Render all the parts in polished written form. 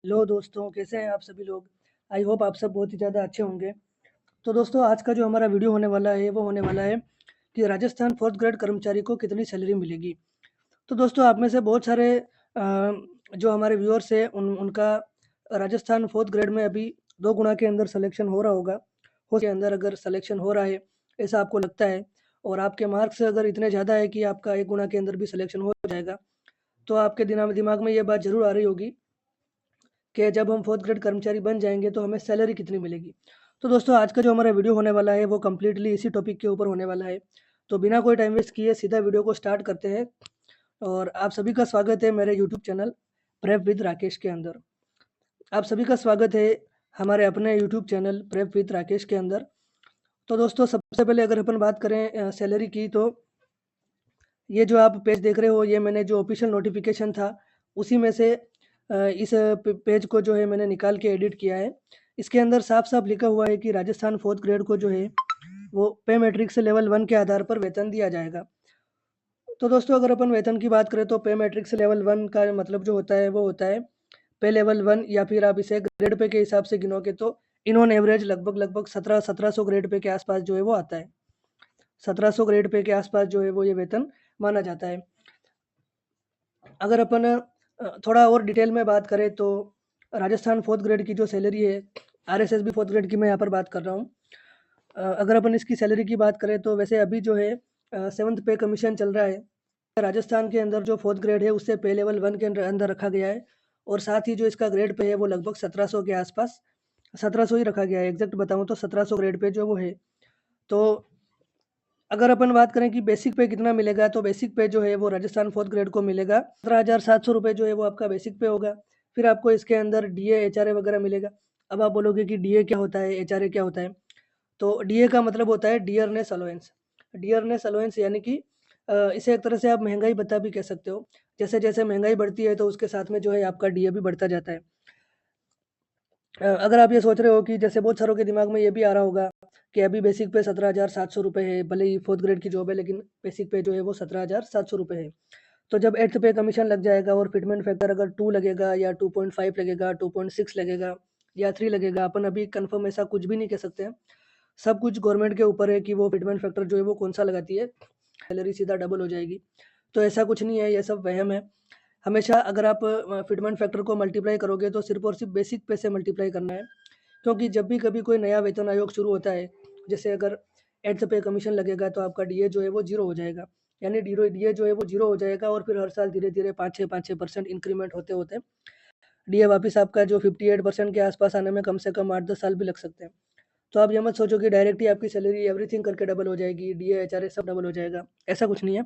Hello दोस्तों, कैसे हैं आप सभी लोग। आई होप आप सब बहुत ही ज़्यादा अच्छे होंगे। तो दोस्तों, आज का जो हमारा वीडियो होने वाला है वो होने वाला है कि राजस्थान फोर्थ ग्रेड कर्मचारी को कितनी सैलरी मिलेगी। तो दोस्तों, आप में से बहुत सारे जो हमारे व्यूअर्स हैं उनका राजस्थान फोर्थ ग्रेड में अभी 2 गुणा के अंदर सिलेक्शन हो रहा होगा। हो के अंदर अगर सिलेक्शन हो रहा है, ऐसा आपको लगता है, और आपके मार्क्स अगर इतने ज़्यादा है कि आपका 1 गुणा के अंदर भी सिलेक्शन हो जाएगा, तो आपके दिमाग में ये बात ज़रूर आ रही होगी कि जब हम फोर्थ ग्रेड कर्मचारी बन जाएँगे तो हमें सैलरी कितनी मिलेगी। तो दोस्तों, आज का जो हमारा वीडियो होने वाला है वो कंप्लीटली इसी टॉपिक के ऊपर होने वाला है। तो बिना कोई टाइम वेस्ट किए सीधा वीडियो को स्टार्ट करते हैं। और आप सभी का स्वागत है मेरे YouTube channel prep with Rakesh के अंदर। आप सभी का स्वागत है हमारे अपने YouTube channel prep with Rakesh के अंदर। तो दोस्तों, सबसे पहले अगर अपन बात करें सैलरी की, तो ये जो आप पेज देख रहे हो, ये मैंने जो ऑफिशियल नोटिफिकेशन था उसी में से इस पेज को जो है मैंने निकाल के एडिट किया है। इसके अंदर साफ साफ लिखा हुआ है कि राजस्थान फोर्थ ग्रेड को जो है वो पे मैट्रिक्स लेवल 1 के आधार पर वेतन दिया जाएगा। तो दोस्तों, अगर अपन वेतन की बात करें तो पे मैट्रिक्स लेवल 1 का मतलब जो होता है वो होता है पे लेवल 1, या फिर आप इसे ग्रेड पे के हिसाब से गिनोगे तो इन ऑन एवरेज लगभग लगभग 1700 ग्रेड पे के आसपास जो है वो आता है। 1700 ग्रेड पे के आसपास जो है वो ये वेतन माना जाता है। अगर अपन थोड़ा और डिटेल में बात करें तो राजस्थान फोर्थ ग्रेड की जो सैलरी है, आरएसएसबी फोर्थ ग्रेड की मैं यहाँ पर बात कर रहा हूँ। अगर अपन इसकी सैलरी की बात करें तो वैसे अभी जो है 7th पे कमीशन चल रहा है। राजस्थान के अंदर जो फोर्थ ग्रेड है उससे पे लेवल 1 के अंदर रखा गया है, और साथ ही जो इसका ग्रेड पे है वो लगभग 1700 के आसपास 1700 ही रखा गया है। एग्जैक्ट बताऊँ तो 1700 ग्रेड पे जो वो है। तो अगर अपन बात करें कि बेसिक पे कितना मिलेगा, तो बेसिक पे जो है वो राजस्थान फोर्थ ग्रेड को मिलेगा 17,700 रुपये जो है वो आपका बेसिक पे होगा। फिर आपको इसके अंदर डीए एचआरए वगैरह मिलेगा। अब आप बोलोगे कि डीए क्या होता है, एचआरए क्या होता है। तो डीए का मतलब होता है डियरनेस अलाउंस। डियरनेस अलाउंस यानी कि इसे एक तरह से आप महंगाई भत्ता भी कह सकते हो। जैसे जैसे महंगाई बढ़ती है तो उसके साथ में जो है आपका डीए भी बढ़ता जाता है। अगर आप ये सोच रहे हो कि जैसे बहुत सारों के दिमाग में ये भी आ रहा होगा कि अभी बेसिक पे 17,700 रुपये है, भले ही फोर्थ ग्रेड की जॉब है लेकिन बेसिक पे जो है वो 17,700 रुपये है। तो जब 8th पे कमीशन लग जाएगा और फिटमेंट फैक्टर अगर 2 लगेगा या 2.5 लगेगा, 2.6 लगेगा या 3 लगेगा, अपन अभी कंफर्म ऐसा कुछ भी नहीं कह सकते हैं। सब कुछ गवर्नमेंट के ऊपर है कि वो फिटमेंट फैक्टर जो है वो कौन सा लगाती है, सैलरी सीधा डबल हो जाएगी। तो ऐसा कुछ नहीं है, ये सब वहम है। हमेशा अगर आप फिटमेंट फैक्टर को मल्टीप्लाई करोगे तो सिर्फ और सिर्फ बेसिक पे से मल्टीप्लाई करना है। क्योंकि जब भी कभी कोई नया वेतन आयोग शुरू होता है, जैसे अगर 8th पे कमीशन लगेगा तो आपका डीए जो है वो जीरो हो जाएगा। यानी डीए जो है वो जीरो हो जाएगा, और फिर हर साल धीरे धीरे 5-6% इंक्रीमेंट होते होते डीए वापस आपका जो 58% के आसपास आने में कम से कम 8-10 साल भी लग सकते हैं। तो आप ये मत सोचो कि डायरेक्ट ही आपकी सैलरी एवरीथिंग करके डबल हो जाएगी, डीए एचआरए सब डबल हो जाएगा। ऐसा कुछ नहीं है।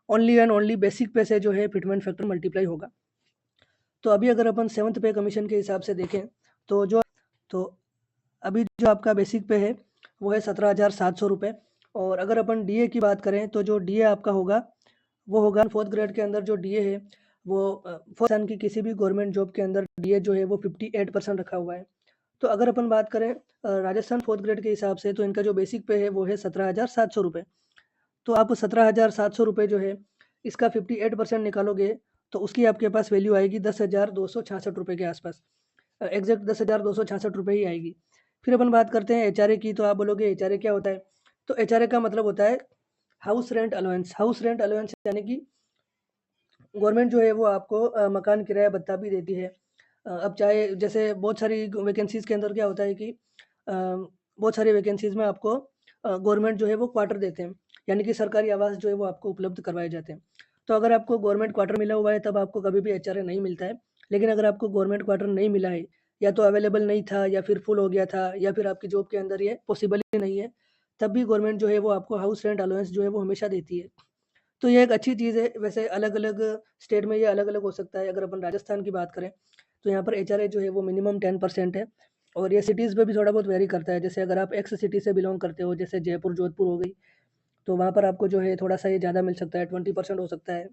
ओनली एंड ओनली बेसिक पे से जो है फिटमेंट फैक्टर मल्टीप्लाई होगा। तो अभी अगर अपन 7th पे कमीशन के हिसाब से देखें तो जो तो अभी जो आपका बेसिक पे है वो है 17,700 रुपये। और अगर अपन डीए की बात करें तो जो डीए आपका होगा वो होगा फोर्थ ग्रेड के अंदर जो डीए है वो फोर्थ सन की किसी भी गवर्नमेंट जॉब के अंदर डीए जो है वो 58% रखा हुआ है। तो अगर अपन बात करें राजस्थान फोर्थ ग्रेड के हिसाब से, तो इनका जो बेसिक पे है वो है 17,700 रुपये। तो आप 17,700 रुपये जो है इसका 58% निकालोगे तो उसकी आपके पास वैल्यू आएगी 10,266 रुपये के आसपास। एग्जैक्ट 10,266 रुपये ही आएगी। फिर अपन बात करते हैं एचआरए की। तो आप बोलोगे एचआरए क्या होता है। तो एचआरए का मतलब होता है house rent allowance. House rent allowance यानी कि गवर्नमेंट जो है वो आपको मकान किराया भत्ता भी देती है। अब चाहे जैसे बहुत सारी वैकेंसीज़ के अंदर क्या होता है कि बहुत सारी वैकेंसीज़ में आपको गवर्नमेंट जो है वो क्वार्टर देते हैं, यानी कि सरकारी आवास जो है वो आपको उपलब्ध करवाए जाते हैं। तो अगर आपको गवर्नमेंट क्वार्टर मिला हुआ है तब आपको कभी भी एचआरए नहीं मिलता है। लेकिन अगर आपको गवर्नमेंट क्वार्टर नहीं मिला है, या तो अवेलेबल नहीं था या फिर फुल हो गया था या फिर आपकी जॉब के अंदर ये पॉसिबल ही नहीं है, तब भी गवर्नमेंट जो है वो आपको हाउस रेंट अलाउंस जो है वो हमेशा देती है। तो ये एक अच्छी चीज़ है। वैसे अलग-अलग स्टेट में ये अलग-अलग हो सकता है। अगर अपन राजस्थान की बात करें, तो यहाँ पर एचआरए जो है वो मिनिमम 10% है, और ये सिटीज़ में भी थोड़ा बहुत वेरी करता है। जैसे अगर आप एक्स सिटी से बिलॉन्ग करते हो, जैसे जयपुर, जोधपुर हो गई, तो वहाँ पर आपको जो है थोड़ा-सा ये ज़्यादा मिल सकता है, 20% हो सकता है।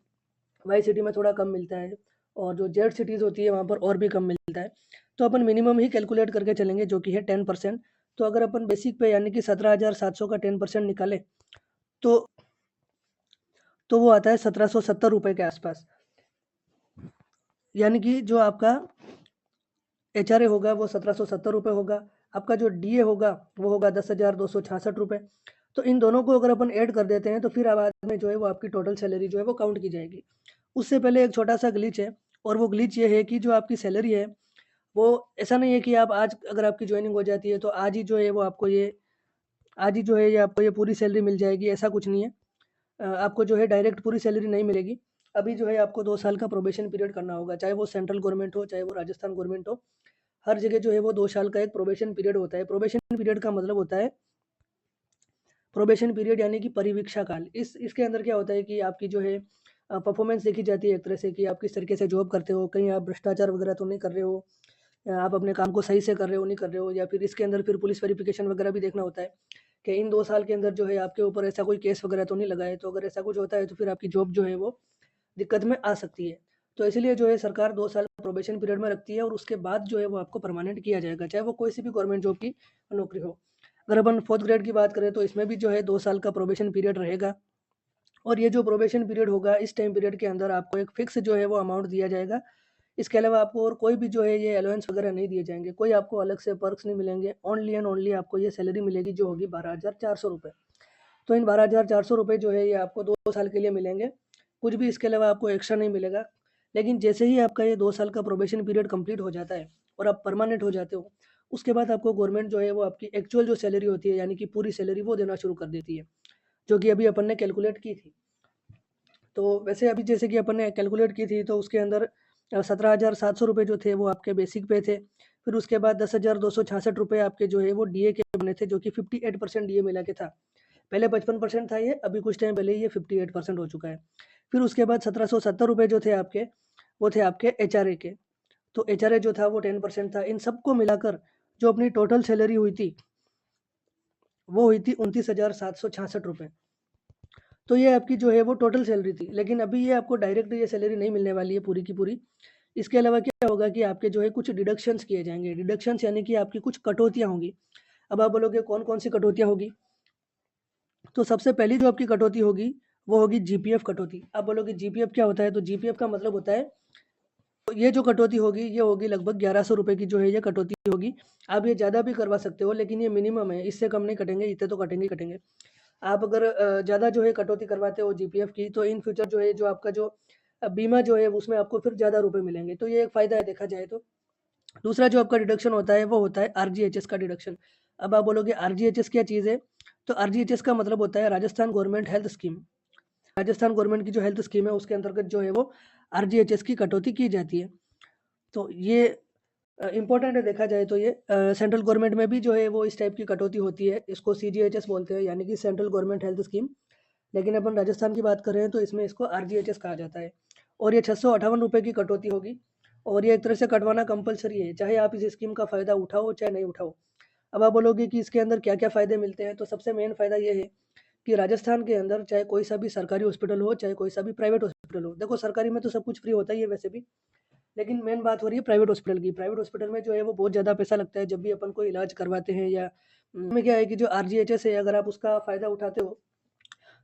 वाई सिटी में थोड़ा कम मिलता है, और जो जेड सिटीज़ होती है वहाँ पर और भी कम मिलता है। तो अपन मिनिमम ही कैलकुलेट करके चलेंगे जो कि है 10%। तो अगर अपन बेसिक पे यानी कि 17,700 का 10% निकालें, तो वो आता है 1770 रुपये के आसपास। यानी कि जो आपका एचआरए होगा वो 1770 रुपये होगा, आपका जो डीए होगा वो होगा 10,266 रुपये। तो इन दोनों को अगर अपन ऐड कर देते हैं तो फिर अब बाद में जो है वो आपकी टोटल सैलरी जो है वो काउंट की जाएगी। उससे पहले एक छोटा-सा ग्लिच है, और वो ग्लिच ये है कि जो आपकी सैलरी है, वो ऐसा नहीं है कि आप आज अगर आपकी जॉइनिंग हो जाती है तो आज ही जो है वो आपको ये आज ही जो है ये आपको ये पूरी सैलरी मिल जाएगी, ऐसा कुछ नहीं है। आपको जो है डायरेक्ट पूरी सैलरी नहीं मिलेगी। अभी जो है आपको 2 साल का प्रोबेशन पीरियड करना होगा, चाहे वो सेंट्रल गवर्नमेंट हो, चाहे वो राजस्थान गवर्नमेंट हो। हर जगह जो है वो 2 साल का एक प्रोबेशन पीरियड होता है। प्रोबेशन पीरियड का मतलब होता है, प्रोबेशन पीरियड यानी कि परिवीक्षा काल। इसके अंदर क्या होता है कि आपकी जो है परफॉर्मेंस देखी जाती है एक तरह से, कि आप किस तरीके से जॉब करते हो, कहीं आप भ्रष्टाचार वगैरह तो नहीं कर रहे हो, या आप अपने काम को सही से कर रहे हो, नहीं कर रहे हो, या फिर इसके अंदर फिर पुलिस वेरिफिकेशन वगैरह भी देखना होता है कि इन 2 साल के अंदर जो है आपके ऊपर ऐसा कोई केस वगैरह तो नहीं लगा है। तो अगर ऐसा कुछ होता है तो फिर आपकी जॉब जो है वो दिक्कत में आ सकती है। तो इसीलिए जो है सरकार 2 साल प्रोबेशन पीरियड में रखती है, और उसके बाद जो है वो आपको परमानेंट किया जाएगा, चाहे वो कोई सी भी गवर्नमेंट जॉब की नौकरी हो। अगर अपन 4th ग्रेड की बात करें तो इसमें भी जो है 2 साल का प्रोबेशन पीरियड रहेगा, और ये जो प्रोबेशन पीरियड होगा, इस टाइम पीरियड के अंदर आपको एक फिक्स जो है वो अमाउंट दिया जाएगा। इसके अलावा आपको और कोई भी जो है ये अलाउंस वगैरह नहीं दिए जाएँगे, कोई आपको अलग से पर्क्स नहीं मिलेंगे। ओनली एंड ओनली आपको ये सैलरी मिलेगी जो होगी 12,400 रुपए। तो इन 12,400 रुपए जो है ये आपको 2 साल के लिए मिलेंगे। कुछ भी इसके अलावा आपको एक्स्ट्रा नहीं मिलेगा। लेकिन जैसे ही आपका ये 2 साल का प्रोबेशन पीरियड कंप्लीट हो जाता है और आप परमानेंट हो जाते हो, उसके बाद आपको गवर्नमेंट जो है वो आपकी एक्चुअल जो सैलरी होती है, यानी कि पूरी सैलरी वो देना शुरू कर देती है, जो कि अभी अपन ने कैलकुलेट की थी। तो वैसे अभी जैसे कि अपन ने कैलकुलेट की थी तो उसके अंदर 17,700 रुपए जो थे वो आपके बेसिक पे थे। फिर उसके बाद 10,266 रुपए आपके जो है वो डीए के बने थे, जो कि 58% डीए मिला के था। पहले 55% था ये, अभी कुछ टाइम पहले ही ये 58% हो चुका है। फिर उसके बाद 1770 रुपए जो थे आपके, वो थे आपके एचआरए के। तो एचआरए जो था वो 10% था। इन सबको मिलाकर जो अपनी टोटल सैलरी हुई थी, वो हुई थी 29,766 रुपए। तो ये आपकी जो है वो टोटल सैलरी थी। लेकिन अभी ये आपको डायरेक्ट ये सैलरी नहीं मिलने वाली है पूरी की पूरी। इसके अलावा क्या होगा कि आपके जो है कुछ डिडक्शंस किए जाएँगे। डिडक्शंस यानी कि आपकी कुछ कटौतियाँ होंगी। अब आप बोलोगे कौन-कौन सी कटौतियाँ होगी? तो सबसे पहली जो आपकी कटौती होगी, वो होगी जीपीएफ कटौती। आप बोलोगे जीपीएफ क्या होता है? तो जीपीएफ का मतलब होता है, तो ये जो कटौती होगी, ये होगी लगभग 1100 रुपए की जो है ये कटौती होगी। आप ये ज़्यादा भी करवा सकते हो, लेकिन ये मिनिमम है, इससे कम नहीं कटेंगे, इतने तो कटेंगे ही कटेंगे। आप अगर ज़्यादा जो है कटौती करवाते हो जीपीएफ की, तो इन फ्यूचर जो है जो आपका जो बीमा जो है उसमें आपको फिर ज़्यादा रुपए मिलेंगे। तो ये एक फ़ायदा है देखा जाए तो। दूसरा जो आपका डिडक्शन होता है वो होता है आरजीएचएस का डिडक्शन। अब आप बोलोगे आरजीएचएस क्या चीज़ है? तो आरजीएचएस का मतलब होता है Rajasthan government health scheme. Rajasthan government की जो हेल्थ स्कीम है उसके अंतर्गत जो है वो आरजीएचएस की कटौती की जाती है। तो ये इम्पोर्टेंट है देखा जाए तो ये सेंट्रल गवर्नमेंट में भी जो है वो इस टाइप की कटौती होती है। इसको सीजीएचएस बोलते हैं, यानी कि सेंट्रल गवर्नमेंट हेल्थ स्कीम। लेकिन अपन राजस्थान की बात कर रहे हैं तो इसमें इसको आरजीएचएस कहा जाता है। और ये 658 रुपए की कटौती होगी, और ये एक तरह से कटवाना कंपलसरी है, चाहे आप इस स्कीम का फ़ायदा उठाओ चाहे नहीं उठाओ। अब आप बोलोगे कि इसके अंदर क्या-क्या फ़ायदे मिलते हैं, तो सबसे मेन फ़ायदा ये है कि राजस्थान के अंदर चाहे कोई सा भी सरकारी हॉस्पिटल हो, चाहे कोई सा भी प्राइवेट हॉस्पिटल हो। देखो सरकारी में तो सब कुछ फ्री होता ही है वैसे भी, लेकिन मेन बात हो रही है प्राइवेट हॉस्पिटल की। प्राइवेट हॉस्पिटल में जो है वो बहुत ज़्यादा पैसा लगता है जब भी अपन कोई इलाज करवाते हैं, या में क्या है कि जो आरजीएचएस है अगर आप उसका फ़ायदा उठाते हो,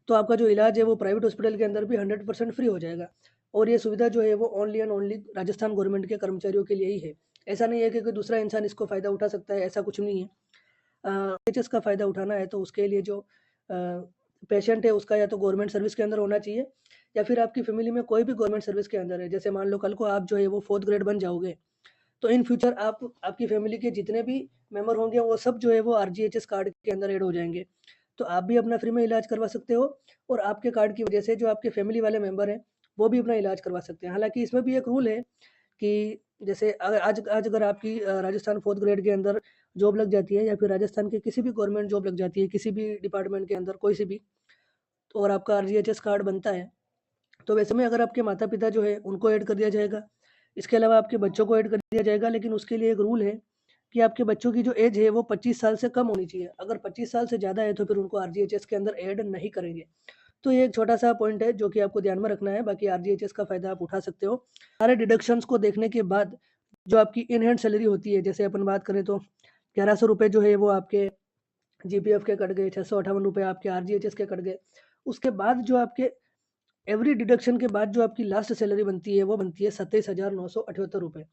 तो आपका जो इलाज है वो प्राइवेट हॉस्पिटल के अंदर भी 100% फ्री हो जाएगा। और ये सुविधा जो है वो only and only Rajasthan government के कर्मचारियों के लिए ही है। ऐसा नहीं है कि कोई दूसरा इंसान इसको फ़ायदा उठा सकता है, ऐसा कुछ नहीं है। एचएस का फ़ायदा उठाना है तो उसके लिए जो पेशेंट है उसका या तो गवर्नमेंट सर्विस के अंदर होना चाहिए, या फिर आपकी फ़ैमिली में कोई भी गवर्नमेंट सर्विस के अंदर है। जैसे मान लो कल को आप जो है वो 4th ग्रेड बन जाओगे, तो इन फ्यूचर आप आपकी फ़ैमिली के जितने भी मेंबर होंगे वो सब जो है वो आरजीएचएस कार्ड के अंदर ऐड हो जाएँगे। तो आप भी अपना फ्री में इलाज करवा सकते हो, और आपके कार्ड की वजह से जो आपके फ़ैमिली वाले मेंबर हैं, वो भी अपना इलाज करवा सकते हैं। हालाँकि इसमें भी एक रूल है कि जैसे आज आज अगर आपकी राजस्थान 4th ग्रेड के अंदर जॉब लग जाती है, या फिर राजस्थान की किसी भी गवर्नमेंट जॉब लग जाती है, किसी भी डिपार्टमेंट के अंदर कोई सी भी, तो और आपका आरजीएचएस कार्ड बनता है, तो वैसे में अगर आपके माता-पिता जो है उनको ऐड कर दिया जाएगा। इसके अलावा आपके बच्चों को ऐड कर दिया जाएगा, लेकिन उसके लिए एक रूल है कि आपके बच्चों की जो एज है वो 25 साल से कम होनी चाहिए। अगर 25 साल से ज़्यादा है तो फिर उनको आरजीएचएस के अंदर ऐड नहीं करेंगे। तो ये एक छोटा-सा पॉइंट है जो कि आपको ध्यान में रखना है, बाकी आरजीएचएस का फ़ायदा आप उठा सकते हो। सारे डिडक्शंस को देखने के बाद जो आपकी इन हैंड सैलरी होती है, जैसे अपन बात करें तो 1100 रुपए जो है वो आपके जीपीएफ के कट गए, 658 रुपए आपके आरजीएचएस के कट गए। उसके बाद जो आपके एवरी डिडक्शन के बाद जो आपकी लास्ट सैलरी बनती है, वो बनती है 27,978 रुपए।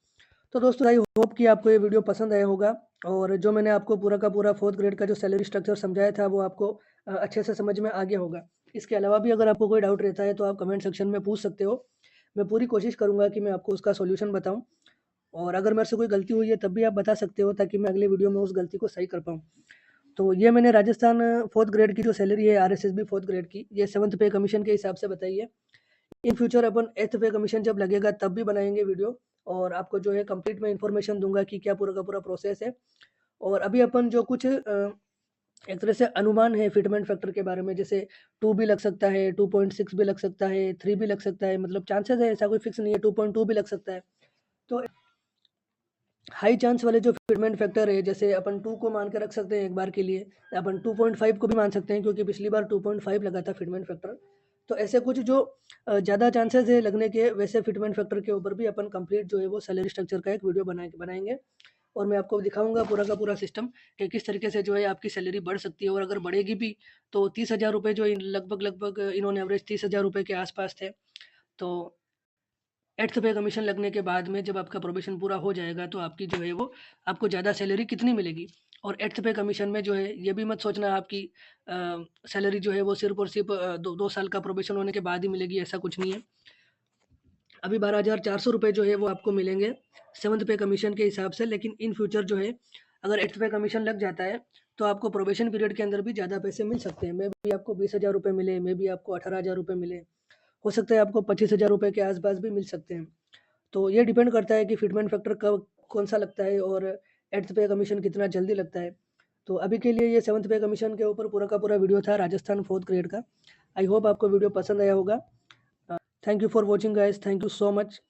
तो दोस्तों आई होप कि आपको ये वीडियो पसंद आया होगा और जो मैंने आपको पूरा का पूरा 4th ग्रेड का जो सैलरी स्ट्रक्चर समझाया था वो आपको अच्छे से समझ में आ गया होगा। इसके अलावा भी अगर आपको कोई डाउट रहता है तो आप कमेंट सेक्शन में पूछ सकते हो। मैं पूरी कोशिश करूँगा कि मैं आपको उसका सॉल्यूशन बताऊँ और अगर मेरे से कोई गलती हुई है तब भी आप बता सकते हो ताकि मैं अगले वीडियो में उस गलती को सही कर पाऊँ। तो ये मैंने राजस्थान 4th ग्रेड की जो सैलरी है आरएसएसबी 4th ग्रेड की, ये 7th पे कमीशन के हिसाब से बताई है। इन फ्यूचर अपन 8th पे कमीशन जब लगेगा तब भी बनाएँगे वीडियो और आपको जो है कंप्लीट मैं इन्फॉर्मेशन दूँगा कि क्या पूरा का पूरा प्रोसेस है। और अभी अपन जो कुछ एक तरह से अनुमान है फिटमेंट फैक्टर के बारे में, जैसे 2 भी लग सकता है, 2.6 भी लग सकता है, 3 भी लग सकता है, मतलब चांसेस है, ऐसा कोई फिक्स नहीं है, 2.2 भी लग सकता है। तो हाई चांस वाले जो फिटमेंट फैक्टर है, जैसे अपन 2 को मान के रख सकते हैं एक बार के लिए, या अपन 2.5 को भी मान सकते हैं क्योंकि पिछली बार 2.5 लगा था फिटमेंट फैक्टर। तो ऐसे कुछ जो ज़्यादा चांसेस है लगने के, वैसे फिटमेंट फैक्टर के ऊपर भी अपन कंप्लीट जो है वो सैलरी स्ट्रक्चर का एक वीडियो बनाएँगे और मैं आपको दिखाऊँगा पूरा का पूरा सिस्टम कि किस तरीके से जो है आपकी सैलरी बढ़ सकती है और अगर बढ़ेगी भी तो 30,000 रुपए जो लगभग इन्होंने एवरेज 30,000 रुपए के आस-पास थे। तो 8th पे कमीशन लगने के बाद में जब आपका प्रोबेशन पूरा हो जाएगा तो आपकी जो है वो आपको ज़्यादा सैलरी कितनी मिलेगी। और 8th पे कमीशन में जो है ये भी मत सोचना आपकी सैलरी जो है वो सिर्फ़ और सिर्फ़ 2 साल का प्रोबेशन होने के बाद ही मिलेगी, ऐसा कुछ नहीं है। अभी 12,400 रुपए जो है वो आपको मिलेंगे 7th पे कमीशन के हिसाब से, लेकिन इन फ्यूचर जो है अगर 8th पे कमीशन लग जाता है तो आपको प्रोबेशन पीरियड के अंदर भी ज़्यादा पैसे मिल सकते हैं। मे बी आपको 20,000 रुपए मिले, मे बी आपको 18,000 रुपए मिले, हो सकता है आपको 25,000 रुपए के आस-पास भी मिल सकते हैं। तो ये डिपेंड करता है कि फिटमेंट फैक्टर कब कौन-सा लगता है और 8th पे कमीशन कितना जल्दी लगता है। तो अभी के लिए ये 7th पे कमीशन के ऊपर पूरा का पूरा वीडियो था राजस्थान 4th ग्रेड का। आई होप आपको वीडियो पसंद आया होगा। Thank you for watching guys, thank you so much.